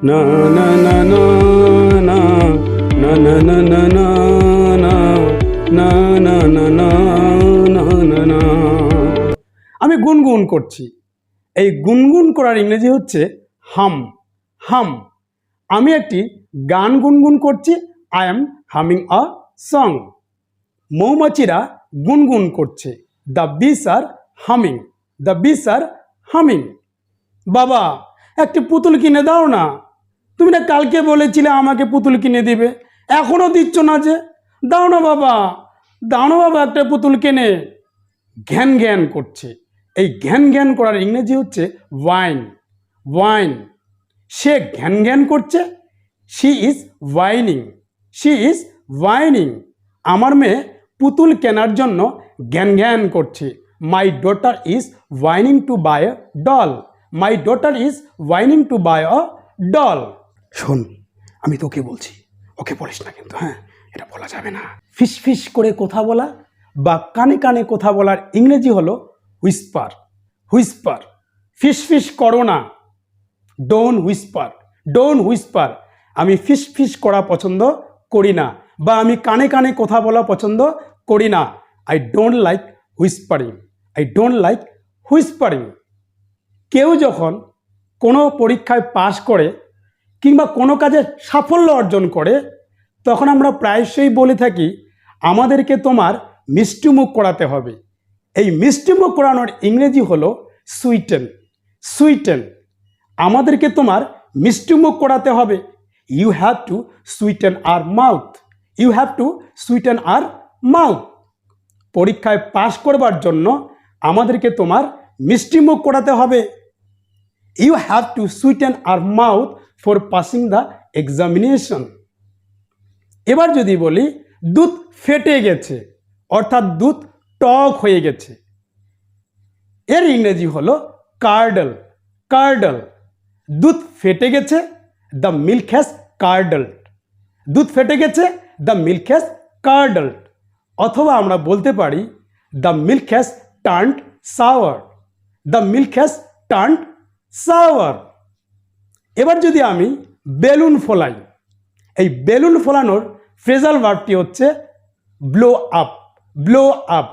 না না না না না না না না না না না না না না না না না না। আমি গুনগুন করছি। এই গুনগুন করার ইংরেজি হচ্ছে হাম। হাম। আমি একটি গান গুনগুন করছি। I am humming a song. মৌমাছিরা গুনগুন করছে। দ্য বিস আর হামিং। দ্য বিস আর হামিং। বাবা, একটি পুতুল কিনে দাও না। তুমি না কালকে বলেছিলে আমাকে পুতুল কিনে দিবে, এখনো দিচ্ছ না যে? দাও না বাবা, দাও না বাবা, একটা পুতুল কিনে। ঘ্যান ঘ্যান করছে। এই ঘ্যান ঘ্যান করার ইংরেজি হচ্ছে ওয়াইন। ওয়াইন। সে ঘ্যান ঘ্যান করছে। She is whining. She is whining. আমার মেয়ে পুতুল কেনার জন্য ঘ্যান ঘ্যান করছে। My daughter is whining to buy a doll. My daughter is whining to buy a doll. শোন, আমি তোকে বলছি, ওকে বলিস না কিন্তু, হ্যাঁ, এটা বলা যাবে না। ফিস ফিস করে কথা বলা বা কানে কানে কথা বলার ইংরেজি হলো হুইসপার। হুইসপার। ফিস ফিস করো না। Don't Whisper. Don't Whisper. আমি ফিস ফিস করা পছন্দ করি না, বা আমি কানে কানে কথা বলা পছন্দ করি না। I don't like whispering. I don't like whispering. কেউ যখন কোনো পরীক্ষায় পাশ করে কিংবা কোনো কাজে সাফল্য অর্জন করে, তখন আমরা প্রায়শই বলে থাকি, আমাদেরকে তোমার মিষ্টিমুখ করাতে হবে। এই মিষ্টিমুখ করানোর ইংরেজি হলো সুইটেন। সুইটেন। আমাদেরকে তোমার মিষ্টিমুখ করাতে হবে। You have to sweeten your mouth. You have to sweeten your mouth. পরীক্ষায় পাশ করবার জন্য আমাদেরকে তোমার মিষ্টিমুখ করাতে হবে। You have to sweeten your mouth for passing the examination. এবার যদি বলি দুধ ফেটে গেছে, অর্থাৎ দুধ টক হয়ে গেছে, এর ইংরেজি হলো কার্ডল। কার্ডল। দুধ ফেটে গেছে, দ্য মিল্ক হ্যাজ কার্ডলড। দুধ ফেটে গেছে, দ্য মিল্ক হ্যাজ কার্ডলড। অথবা আমরা বলতে পারি, the milk has turned sour. The milk has turned sour. এবার যদি আমি বেলুন ফোলাই, এই বেলুন ফোলানোর ফ্রেজাল ভার্বটি হচ্ছে ব্লো আপ। Blow up.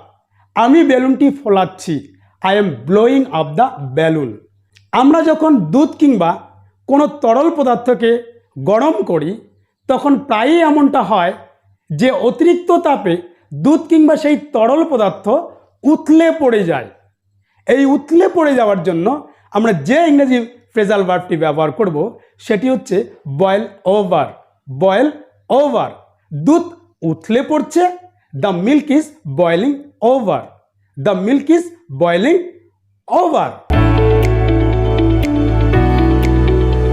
আমি বেলুনটি ফোলাচ্ছি। I am blowing up the balloon. আমরা যখন দুধ কিংবা কোনো তরল পদার্থকে গরম করি, তখন প্রায়ই এমনটা হয় যে অতিরিক্ত তাপে দুধ কিংবা সেই তরল পদার্থ উথলে পড়ে যায়। এই উথলে পড়ে যাওয়ার জন্য আমরা যে ইংরেজি ফ্রেজাল ভার্বটি ব্যবহার করব, সেটি হচ্ছে বয়েল ওভার। Boil over. দুধ উথলে পড়ছে, the milk is boiling over. The milk is boiling over.